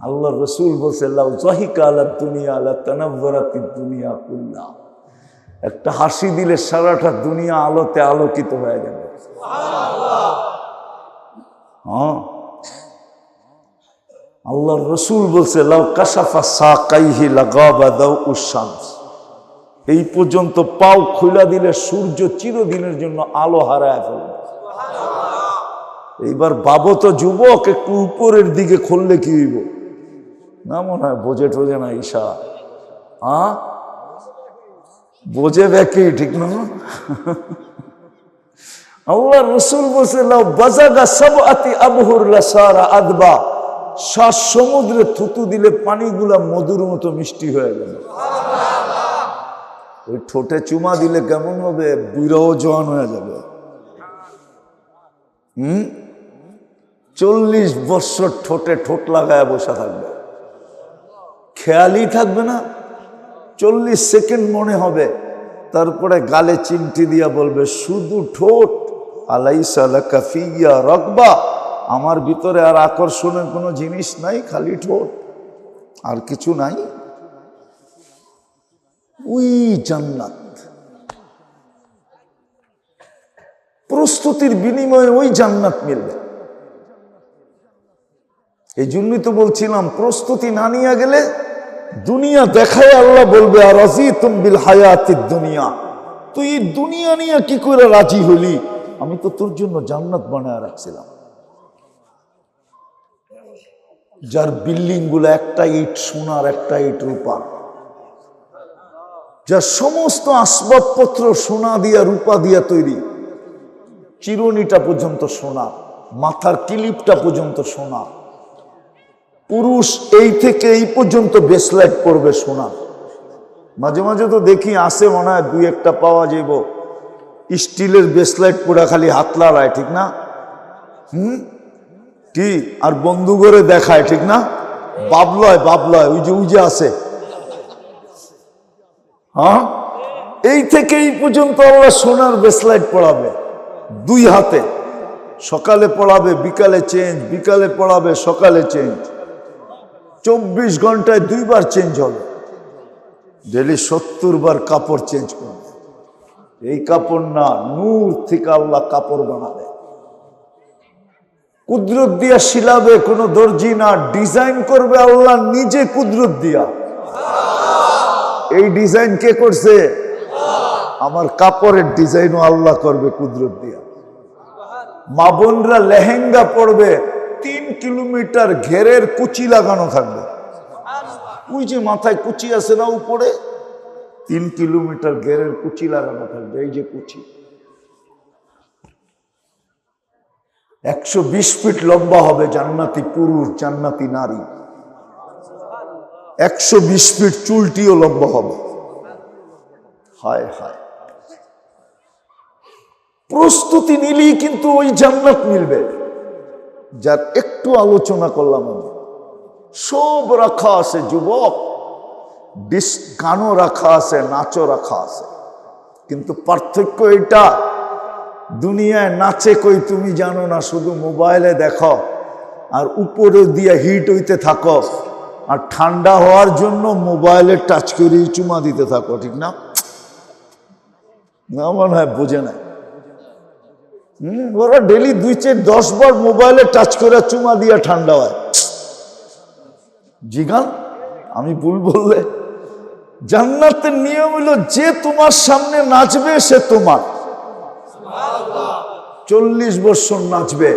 আল্লাহ রসুল বলছে লাউ যাহিকা আলা দুনিয়া লা তানাওয়ারাতিদ দুনিয়া কুল্লা, একটা হাসি দিলে সারাটা দুনিয়া আলোতে আলোকিত হয়ে যাবে। হ্যাঁ, আল্লাহ রসুল বলছে লাউ কাশাফা সাকাইহি লাগাবা দাউউশ শামস, এই পর্যন্ত পাও খুলা দিলে সূর্য চিরদিনের জন্য আলো হারায় ফেলবে। এইবার বাবু তো যুবক, একটু উপরের দিকে খুললে কি হইব না, মনে হয় বোঝে টোঝে না ঈশা। হ্যাঁ, বোঝে ব্যাকি, ঠিক না? আল্লাহ রসুল বলছে লাউ বাজাগা সাবআতি আবহুর লাসারা আদবা, 7 সমুদ্রে থুতু দিলে পানিগুলা মধুর মতো মিষ্টি হয়ে গেল। ওই ঠোঁটে চুমা দিলে কেমন হবে? বিরহ জওয়ান হয়ে যাবে। 40 বছর ঠোঁটে ঠোঁট লাগায় বসা থাকবে, খেয়ালই থাকবে না। 40 সেকেন্ড মনে হবে, তারপরে গালে চিমটি দিয়া বলবে শুধু ঠোঁট, আলাইসা লাকা ফিয়া রাগবা, আমার ভিতরে আর আকর্ষণের কোনো জিনিস নাই, খালি ঠোঁট, আর কিছু নাই। ওই জান্নাত প্রস্তুতির বিনিময়ে ওই জান্নাত মিলবে। এই জন্যই তো বলছিলাম, প্রস্তুতি না নিয়ে গেলে দুনিয়া দেখায় আল্লাহ বলবে আর রাজিতুম বিল হায়াতিদ দুনিয়া, তুই এই দুনিয়া নিয়ে কি করে রাজি হলি? আমি তো তোর জন্য জান্নাত বানায় রাখছিলাম, যার বিল্ডিং গুলো একটা ইট সোনার, একটা ইট রূপার, যার সমস্ত আসবাবপত্র সোনা দিয়া রূপা দিয়া তৈরি, চিরুনিটা পর্যন্ত সোনা, মাথার কিলিপটা পর্যন্ত সোনা, পুরুষ এই থেকে এই পর্যন্ত বেসলাইট পরবে সোনা। মাঝে মাঝে তো দেখি আসে, মনে হয় 2-1টা পাওয়া যাইব স্টিলের বেসলাইট পরে খালি হাত লাড়ায়, ঠিক না? কি আর বন্ধু করে দেখায়, ঠিক না? বাবলয় ওই যে আছে। হ্যাঁ, এই থেকে এই পর্যন্ত আল্লাহ সোনার বেসলাইট পড়াবে 2 হাতে, সকালে পড়াবে বিকালে চেঞ্জ, বিকালে পড়াবে সকালে চেঞ্জ, 24 ঘন্টায় 2 বার চেঞ্জ হবে, ডেলি 70 বার কাপড় চেঞ্জ করবে। এই কাপড় না, নূর থেকে আল্লাহ কাপড় বানাবে, কুদরত দিয়া শিলাবে, কোনো দর্জি না, ডিজাইন করবে আল্লাহ নিজে কুদরত দিয়া। এই ডিজাইন কে করছে? আমার কাপড়ের ডিজাইনও আল্লাহ করবে কুদরত দিয়া। মা বোনরা লেহেঙ্গা পরবে, 3 কিলোমিটার ঘেরের কুচি লাগানো থাকবে। ওই যে মাথায় কুচি আছে না উপরে, 3 কিলোমিটার ঘেরের কুচি লাগানো থাকবে। এই যে কুচি 120 ফিট লম্বা হবে জান্নাতি পুরুষ, জান্নাতি নারী। 120 ফিট চুলটিও লম্বা হবে। হায় হায়, প্রস্তুতি নিলেই কিন্তু ওই জান্নাত মিলবে। যার একটু আলোচনা করলাম আমি, সব রাখা আছে যুবক, গানও রাখা আছে, নাচও রাখা আছে, কিন্তু পার্থক্য এটা, দুনিয়ায় নাচে কই তুমি জানো না, শুধু মোবাইলে দেখো আর উপরে দিয়ে হিট হইতে থাকো, আর ঠান্ডা হওয়ার জন্য মোবাইলে টাচ করে চুমা দিতে থাকো, ঠিক না? মনে হয় বোঝে না। ওরা ডেলি 2-4-10 বার মোবাইলে টাচ করে চুমা দিয়া ঠান্ডা হয়। জিগান, আমি ভুল বললে? জান্নাতের নিয়ম হলো, যে তোমার সামনে নাচবে সে তোমার। 40 বছর নাচবে,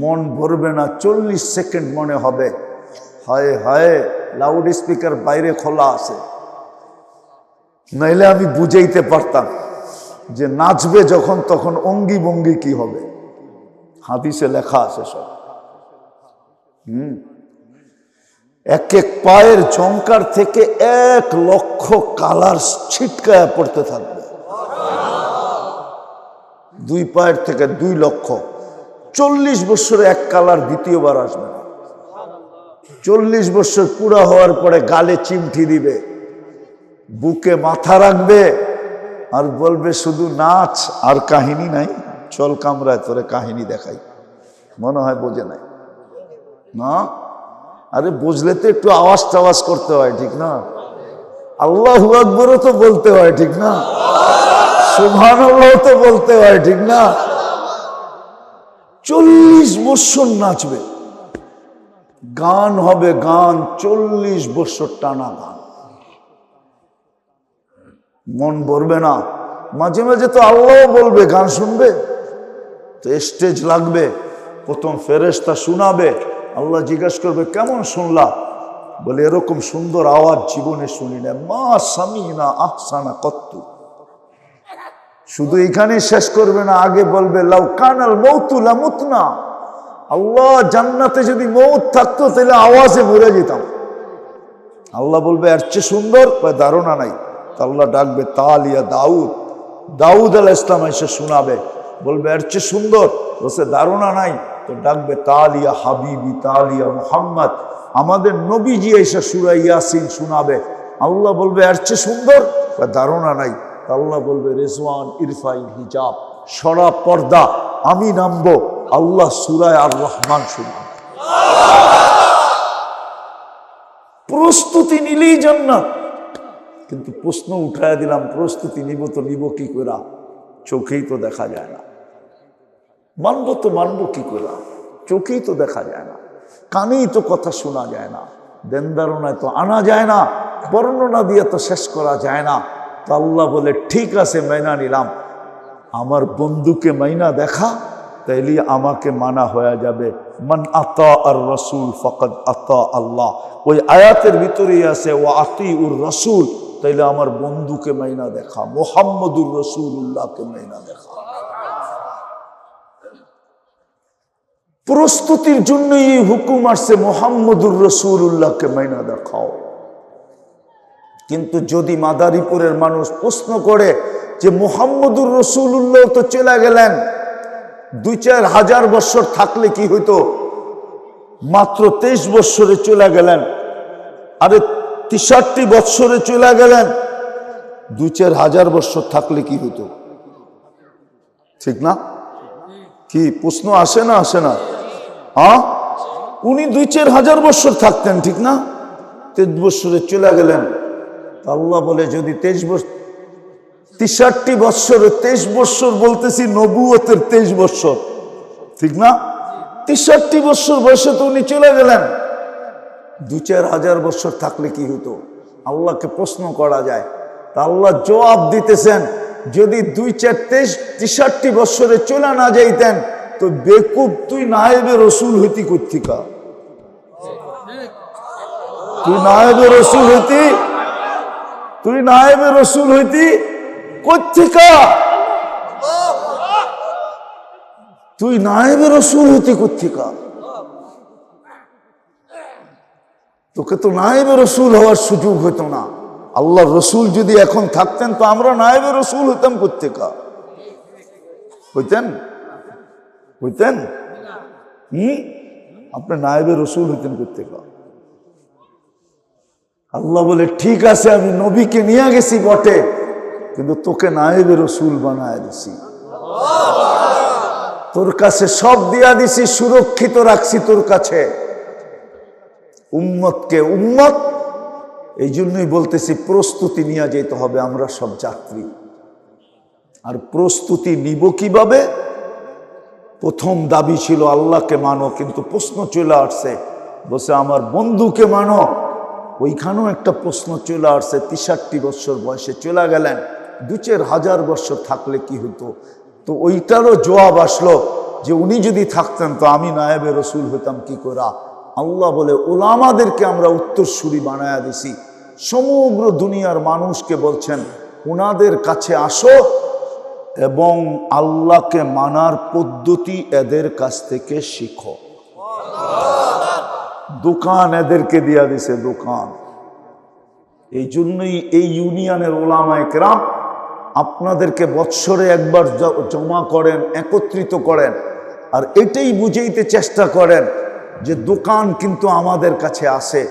মন ভরবে না, 40 সেকেন্ড মনে হবে হায় হায়, লাউড স্পিকার বাইরে খোলা আছে, নাইলে আমি বুঝাইতে পারতাম যে নাচবে যখন তখন অঙ্গি ভঙ্গি কি হবে। হাদিসে লেখা আছে সব। এক এক পায়ের ঝংকার থেকে 1 লক্ষ কালার ছিটকায়া পড়তে থাকবে। 2 পায়ের থেকে 2 লক্ষ। 40 বছরে 1 কালার দ্বিতীয়বার আসবে না। 40 বছর পুরা হওয়ার পরে গালে চিমটি দিবে, বুকে মাথা রাখবে, আর বলবে শুধু নাচ, আর কাহিনী নাই, চল কামরায় তোরে কাহিনী দেখাই। মনে হয় বোঝে নাই না? আরে বুঝলে তো একটু আওয়াজ টাওয়াজ করতে হয়, ঠিক না? আল্লাহু আকবরও তো বলতে হয়, ঠিক না? সুবহানাল্লাহ তো বলতে হয়, ঠিক না? 40 বছর নাচবে, গান হবে, গান 40 বছর টানা গান। মন ভরবে না? মাঝে মাঝে তো আল্লাহ বলবে, গান শুনবে তো স্টেজ লাগবে, প্রথম ফেরেশতা শোনাবে, আল্লাহ জিজ্ঞাসা করবে কেমন শুনলা? বলে এরকম সুন্দর আওয়াজ জীবনে শুনি না, মা সামিনা আহসানা কত্তু। শুধু এখানে শেষ করবে না, আগে বলবে লাউ কানাল মৌতু লামুতনা, আল্লাহ জান্নাতে যদি মৌত থাকতো তাহলে আওয়াজে মরে যেতাম। আল্লাহ বলবে এর চেয়ে সুন্দর? ধারণা নাই। আল্লাহ ডাকবে তালিয়া দাউদ, দাউদ আলাইহিস সালাম এসে শোনাবে, বলবে এর চেয়ে সুন্দর? বলছে ধারণা নাই। তো ডাকবে তালিয়া হাবিবি তালিয়া মুহাম্মদ, আমাদের নবীজি এসে সূরা ইয়াসিন শোনাবে। আল্লাহ বলবে এর চেয়ে সুন্দর? ধারণা নাই। আল্লাহ বলবে রিজওয়ান ইরফাই হিজাব, সরা পর্দা, আমি নামবো, আল্লাহ সূরা আর রহমান শোনাবে। প্রস্তুতি নিলেই জান্নাত। কিন্তু প্রশ্ন উঠায় দিলাম, প্রস্তুতি নিব তো নিব কি করে? চোখেই তো দেখা যায় না। মানবো তো মানবো কি করে? চোখেই তো দেখা যায় না, কানেই তো কথা শোনা যায় না, দেনদারণায় তো আনা যায় না, বর্ণনা দিয়ে তো শেষ করা যায় না। তো আল্লাহ বলে ঠিক আছে মাইনা নিলাম, আমার বন্ধুকে মাইনা দেখা, তাইলে আমাকে মানা হয়ে যাবে। মান আতা আর রসুল ফাকাদ আতা আল্লাহ, ওই আয়াতের ভিতরেই আছে ও আতিউর রসুল, তাইলে আমার বন্ধুকে মাইনা দেখা, মুহাম্মদুর রাসূলুল্লাহকে মাইনা দেখা। প্রস্তুতির জন্য এই হুকুম আসছে, মুহাম্মদুর রাসূলুল্লাহকে মাইনা দেখাও। কিন্তু যদি মাদারীপুরের মানুষ প্রশ্ন করে যে মুহাম্মদুর রাসূলুল্লাহ তো চলে গেলেন, 2-4 হাজার বছর থাকলে কি হইতো? মাত্র 23 বছরে চলে গেলেন, আরে 63 বছরে চলে গেলেন, 2-4 হাজার বছর থাকলে কি হতো? ঠিক না? কি প্রশ্ন আসে না? আসে না? হ্যাঁ, উনি 2-4 হাজার বছর থাকতেন, ঠিক না? 23 বছরে চলে গেলেন। আল্লাহ বলে যদি 23 বছর, 63 বছরে 23 বছর বলতেছি, নবুয়তের 23 বছর, ঠিক না? 63 বছর বয়সে তো উনি চলে গেলেন, 2-4 হাজার বছর থাকলে কি হতো? আল্লাহকে প্রশ্ন করা যায়। তা আল্লাহ জবাব দিতেছেন, যদি 2-4-63 বছরে চলে না যাইতেন তো বেকুব তুই নায়েবে রসুল হইতি কোত্থেকা? তুই নায়েবে রসুল হইতি, তুই নায়েবে রসুল হইতি কোত্থেকা? তুই নায়েবে রসুল হইতি কোত্থেকা? তোকে তো নায়েবে রসুল হওয়ার সুযোগ হইতো না। আল্লাহ রসুল যদি এখন থাকতেন তো আমরা নায়েবে রসুল হইতাম কোত্থেকা? হইতেন? হইতেন? আপনি নায়েবে রসুল হইতেন কোত্থেকা? আল্লাহ বলে ঠিক আছে আমি নবীকে নিয়ে গেছি বটে, কিন্তু তোকে নায়েবে রসুল বানায় দিছি, তোর কাছে সব দিয়া দিছি, সুরক্ষিত রাখছি তোর কাছে। উম্মতকে উম্মত, এই জন্যই বলতেছি প্রস্তুতি নিয়ে যেতে হবে। আমরা সব যাত্রী, আর প্রস্তুতি নিব কিভাবে? প্রথম দাবি ছিল আল্লাহকে মানো, কিন্তু প্রশ্ন চলে আসছে বসে আমার বন্ধুকে মানো। ওইখানেও একটা প্রশ্ন চলে আসছে, 63 বছর বয়সে চলে গেলেন, 2-4 হাজার বছর থাকলে কি হতো? তো ওইটারও জবাব আসলো যে উনি যদি থাকতেন তো আমি নায়েবে রসুল হইতাম কি করে? আল্লাহ বলে ওলামাদেরকে আমরা উত্তরসূরি বানায়া দিছি, সমগ্র দুনিয়ার মানুষকে বলছেন ওনাদের কাছে আসো এবং আল্লাহকে মানার পদ্ধতি এদের কাছ থেকে শিখো। দোকান এদেরকে দিয়া দিছে, দোকান। এই জন্যই এই ইউনিয়নের ওলামায়ে কেরাম আপনাদেরকে বৎসরে একবার জমা করেন, একত্রিত করেন, আর এটাই বুঝাইতে চেষ্টা করেন যে দোকান কিন্তু আমাদের কাছে আছে।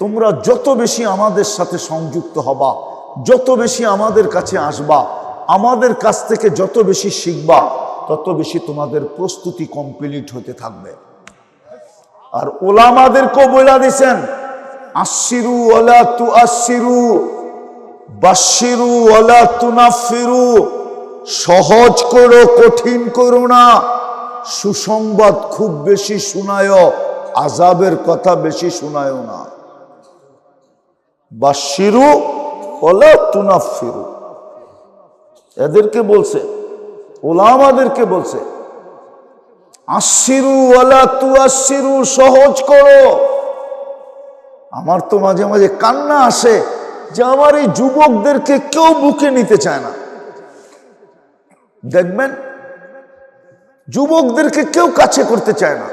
তোমরা যত বেশি আমাদের সাথে সংযুক্ত হবা, যত বেশি আমাদের কাছে আসবা, আমাদের কাছ থেকে যত বেশি শিখবা, তত বেশি তোমাদের প্রস্তুতি কমপ্লিট হতে থাকবে। আর উলামাদেরকেও বলে দিছেন আশিরু ওয়ালা তুআশিরু, বাশিরু ওয়ালা তুনাফিরু, সহজ করো কঠিন করো না, সুসংবাদ খুব বেশি শোনায়, আযাবের কথা বেশি শোনায় না। বাশিরু ওয়ালা তুনাফিরু, এদেরকে বলছে, উলামাদেরকে বলছে। আশিরু ওয়ালা তুআশিরু, সহজ করো। আমার তো মাঝে মাঝে কান্না আসে যে আমার এই যুবকদেরকে কেউ বুকে নিতে চায় না। দেখবেন যুবকদেরকে কেউ কাছে করতে চায় না,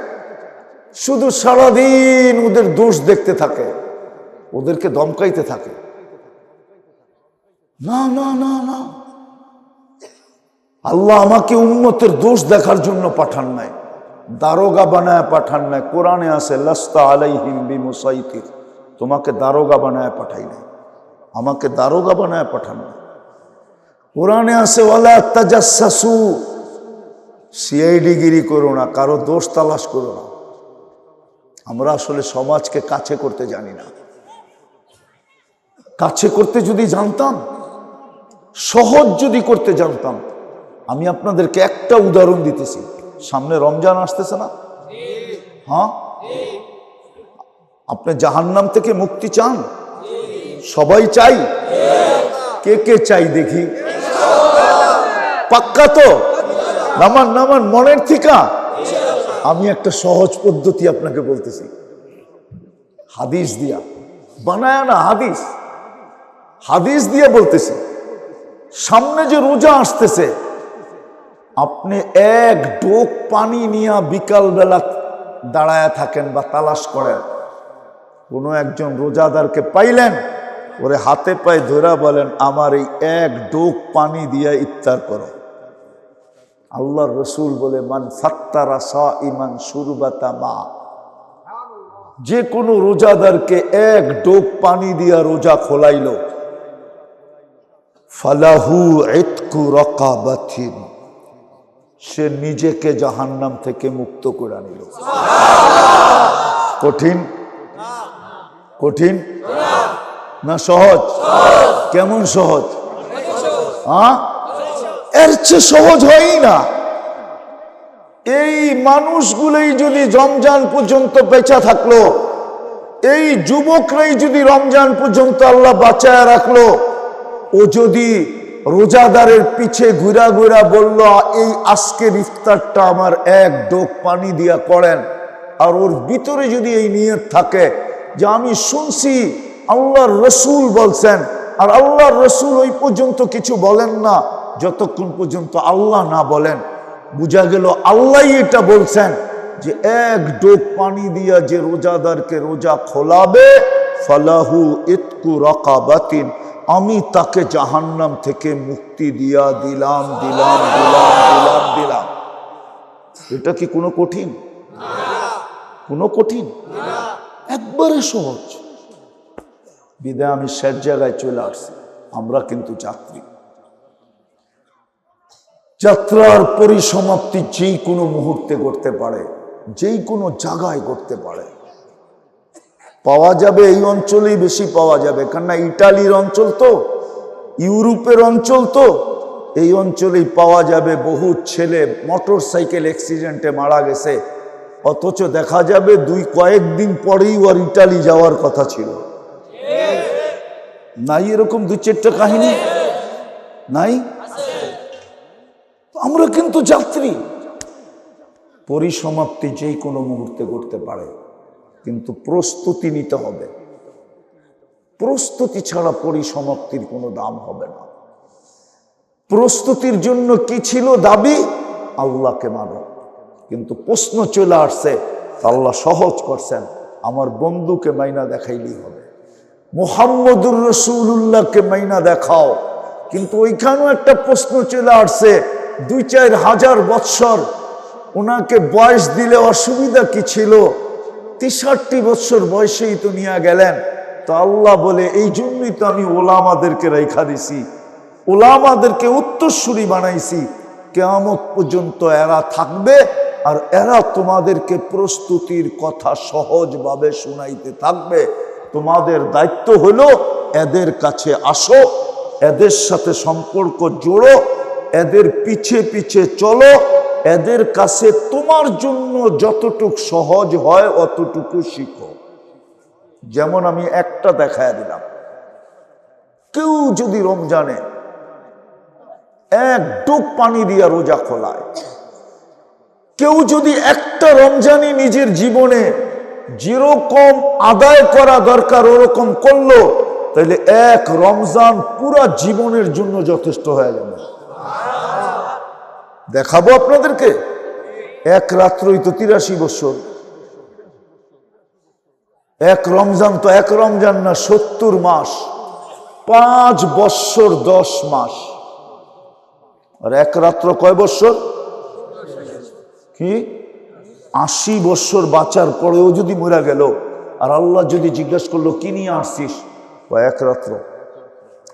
শুধু সারাদিন ওদের দোষ দেখতে থাকে, ওদেরকে ধমকাইতে থাকে। না না না না, আল্লাহ আমাকে উম্মতের দোষ দেখার জন্য পাঠান নাই, দারোগা বানায় পাঠান নাই। কোরআনে আছে লাস্তা আলাইহিম বিমুসাইতির, তোমাকে দারোগা বানায় পাঠাই নাই, আমাকে দারোগা বানায় পাঠান নাই। কোরআনে আছে ওয়ালা তাজাসসু, সিআইডি গিরি করো না, কারো দোষ তালাশ করো না। আমরা আসলে সমাজকে কাছে করতে জানি না। কাছে করতে যদি জানতাম, সহজ যদি করতে জানতাম। আমি আপনাদেরকে একটা উদাহরণ দিতেছি, সামনে রমজান আসতেছে না? হ্যাঁ, আপনি জাহান্নাম থেকে মুক্তি চান? সবাই চাই? কে কে চাই দেখি? পাক্কা তো? নামান নামান মনের থিকা। আমি একটা সহজ পদ্ধতি আপনাকে বলতেছি, হাদিস দিয়া, বানায় না, হাদিস, হাদিস দিয়ে বলতেছি। সামনে যে রোজা আসতেছে, আপনি এক ডোক পানি নিয়ে বিকালবেলা দাঁড়ায় থাকেন বা তালাশ করেন, কোনো একজন রোজাদারকে পাইলেন, ওরে হাতে পায়ে ধরা বলেন আমার এই এক ডোক পানি দিয়ে ইফতার করো। আল্লাহর রসুল বলে মান ফাত্তারা সাইমান শুরবাতা মা, যে কোনো রোজাদারকে এক ডোক পানি দিয়া রোজা খোলাইল, ফালাহু ইতকু রাকাবাতিন, সে নিজেকে জাহান্নাম থেকে মুক্ত করে নিল। কঠিন? কঠিন না সহজ? কেমন সহজ? এর চেয়ে সহজ হয়ই না। এই মানুষগুলোই যদি রমজান পর্যন্ত বেঁচে থাকলো, এই যুবকরাই যদি রমজান পর্যন্ত আল্লাহ বাঁচায় রাখলো, ও যদি রোজাদারের পিছে ঘুরা ঘুরা বলল এই আজকের ইফতারটা আমার এক ডোক পানি দিয়া করেন, আর ওর ভিতরে যদি এই নিয়ত থাকে যে আমি শুনছি আল্লাহর রসুল বলছেন, আর আল্লাহর রসুল ওই পর্যন্ত কিছু বলেন না যতক্ষণ পর্যন্ত আল্লাহ না বলেন, বুঝা গেল আল্লাহই এটা বলছেন যে এক ডোক পানি দিয়া যে রোজাদারকে রোজা খোলাবে, ফালাহু ইতকু রাকাবাতিন, আমি তাকে জাহান্নাম থেকে মুক্তি দিয়া দিলাম দিলাম দিলাম দিলাম দিলাম। এটা কি কোনো কঠিন? কোনো কঠিন? একবারে সহজ। বিদায় আমি শেষ জায়গায় চলে আসছি। আমরা কিন্তু যাত্রী, যাত্রার পরিসমাপ্তি যেই কোনো মুহূর্তে ঘটতে পারে, যেই কোনো জায়গায় ঘটতে পারে। পাওয়া যাবে এই অঞ্চলেই বেশি পাওয়া যাবে, কেননা ইটালির অঞ্চল তো, ইউরোপের অঞ্চল তো, এই অঞ্চলেই পাওয়া যাবে বহু ছেলে মোটর সাইকেল অ্যাক্সিডেন্টে মারা গেছে, অথচ দেখা যাবে কয়েকদিন পরেই ওর ইটালি যাওয়ার কথা ছিল। নাই এরকম দু চারটা কাহিনী? নাই? আমরা কিন্তু যাত্রী। পরিসমাপ্তি যেই কোনো মুহূর্তে ঘটতে পারে, কিন্তু প্রস্তুতি নিতে হবে। প্রস্তুতি ছাড়া পরিসমাপ্তির কোনো দাম হবে না। প্রস্তুতির জন্য কি ছিল দাবি? আল্লাহকে মানো। কিন্তু প্রশ্ন চলে আসছে, আল্লাহ সহজ করছেন, আমার বন্ধুকে মাইনা দেখাইলেই হবে, মুহাম্মদুর রাসূলুল্লাহকে মাইনা দেখাও। কিন্তু ওইখানেও একটা প্রশ্ন চলে আসছে, 2-4 হাজার বৎসর ওনাকে বয়স দিলে অসুবিধা কি ছিল? 63 বৎসর বয়সেই তো নিয়ে গেলেন। তো আল্লাহ বলে এই জন্যই তো আমি ওলামাদেরকে রেখা দিছি, ওলামাদেরকে উত্তরসূরি বানাইছি, কিয়ামত পর্যন্ত এরা থাকবে, আর এরা তোমাদেরকে প্রস্তুতির কথা সহজভাবে শুনাইতে থাকবে। তোমাদের দায়িত্ব হলো এদের কাছে আসো, এদের সাথে সম্পর্ক জোড়ো, এদের পিছে পিছে চলো, এদের কাছে তোমার জন্য যতটুকু সহজ হয় অতটুকু শিখো। যেমন আমি একটা দেখায় দিলাম, কেউ যদি রমজানে এক ডুব পানি দিয়া রোজা খোলায়, কেউ যদি একটা রমজানই নিজের জীবনে যেরকম আদায় করা দরকার ওরকম করলো, তাহলে এক রমজান পুরা জীবনের জন্য যথেষ্ট হয়ে যাবে। দেখাবো আপনাদেরকে, এক রাত্রই তো 83 বছর, এক রমজান তো এক রমজান না, 70 মাস, 5 বৎসর 10 মাস। আর এক রাত্র কয় বৎসর? কি 80 বৎসর বাঁচার পরেও যদি মরে গেল, আর আল্লাহ যদি জিজ্ঞাসা করলো কি নিয়ে আসছিস, এক রাত্র।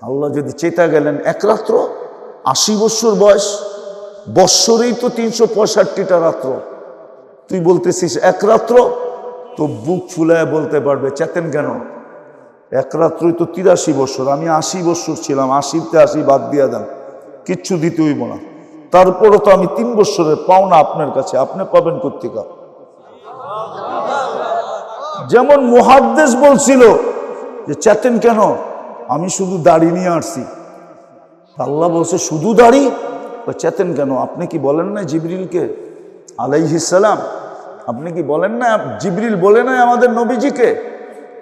আল্লাহ যদি চেতা গেলেন এক রাত্র, 80 বৎসর বয়স, বৎসরেই তো 365টা রাত্র, তুই বলতেছিস এক রাত্র, তো বুক ফুলায় বলতে পারবে চেতেন কেন? এক রাত্রই তো 83 বৎসর, আমি 80 বৎসর ছিলাম, 80তে 80 বাদ দিয়া দেন, কিচ্ছু দিতে হইব না। তারপরও তো আমি 3 বৎসরের পাওনা আপনার কাছে, আপনি পাবেন কোত্থেকে? যেমন মুহাদ্দিস বলছিল যে চেতেন কেন, আমি শুধু দাড়ি নিয়ে আসছি। আল্লাহ বলছে শুধু দাড়ি, চেতেন কেন? আপনি কি বলেন না জিবরিলকে আলাইহিস সালাম, আপনি কি বলেন না, জিবরিল বলে নাই আমাদের নবীজিকে,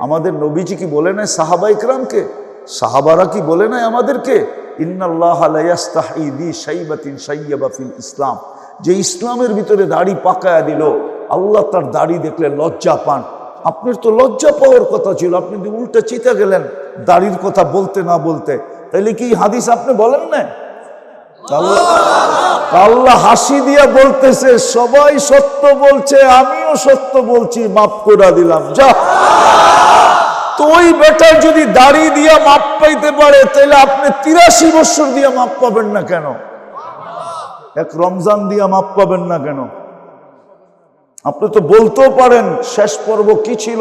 আমাদের নবীজি কি বলে নাই সাহাবা ইকরামকে, সাহাবারা কি বলে নাই আমাদেরকে, ইন্নাল্লাহা লা ইস্তাহি বি শাইবাতিন শাইয়াবা ফিল ইসলাম, যে ইসলামের ভিতরে দাড়ি পাকায়া দিল, আল্লাহ তার দাড়ি দেখলে লজ্জা পান। আপনার তো লজ্জা পাওয়ার কথা ছিল, আপনি যদি উল্টা চিতা গেলেন দাড়ির কথা বলতে না বলতে, তাহলে কি হাদিস আপনি বলেন না? আল্লাহ হাসি দিয়া বলতেছে সবাই সত্য বলছে, আমিও সত্য বলছি, মাফ করে দিলাম, যা। তো ওই বেটার যদি দাড়ি দিয়া মাপ পাইতে পারে, তাহলে আপনি 83 বছর দিয়া মাপ পাবেন না কেন? এক রমজান দিয়া মাপ পাবেন না কেন? আপনি তো বলতেও পারেন শেষ পর্ব কি ছিল,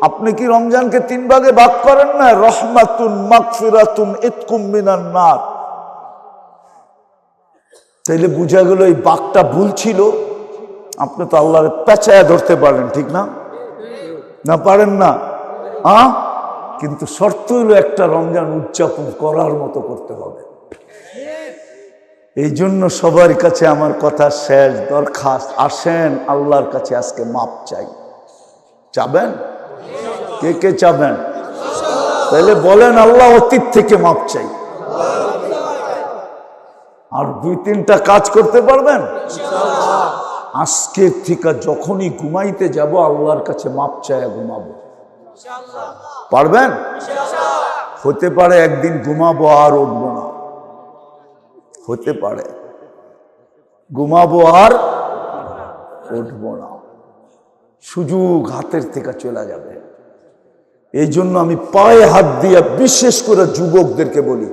আপনি কি রমজানকে 3 ভাগে ভাগ করেন না? রহমাতুন, মাগফিরাতুন, ইতকুম মিনান নার। তাইলে বুঝা গেল এই বাঘটা ভুল ছিল। আপনি তো আল্লাহর পেঁচায়া ধরতে পারেন, ঠিক না? না পারেন না? কিন্তু শর্ত হলো একটা রমজান উদযাপন করার মতো করতে হবে। এই জন্য সবার কাছে আমার কথা শেষ দরখাস্ত, আসেন আল্লাহর কাছে আজকে মাপ চাই। চাবেন? কে কে চাবেন? তাহলে বলেন আল্লাহ অতীত থেকে মাপ চাই। আর 2-3টা কাজ করতে পারবেন? আজকের থেকে যখনই ঘুমাইতে যাব আল্লাহর কাছে মাপ চাই ঘুমাবো। পারবেন? হতে পারে একদিন ঘুমাবো আর উঠবো না, হতে পারে ঘুমাবো আর উঠবো না, সুযোগ হাতের থেকে চলে যাবে। এই জন্য আমি পায়ে হাত দিয়ে বিশেষ করে যুবকদেরকে বলি,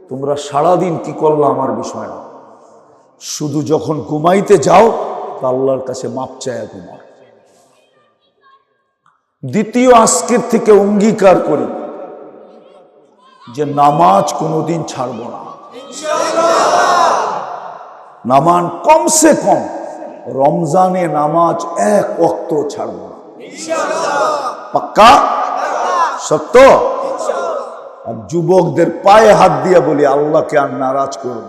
তোমরা সারাদিন কি করলো আমার বিষয় না, শুধু যখন ঘুমাইতে যাও আল্লাহর কাছে মাপ চায় ঘুমাও। দ্বিতীয়, আজকের থেকে অঙ্গীকার করি যে নামাজ কোনোদিন ছাড়বো না। নামাজ কমসে কম রমজানে নামাজ 1 ওয়াক্ত ছাড়বো না। পাক্কা? সত্য? আর যুবকদের পায়ে হাত দিয়ে বলি আল্লাহকে আর নারাজ করুন।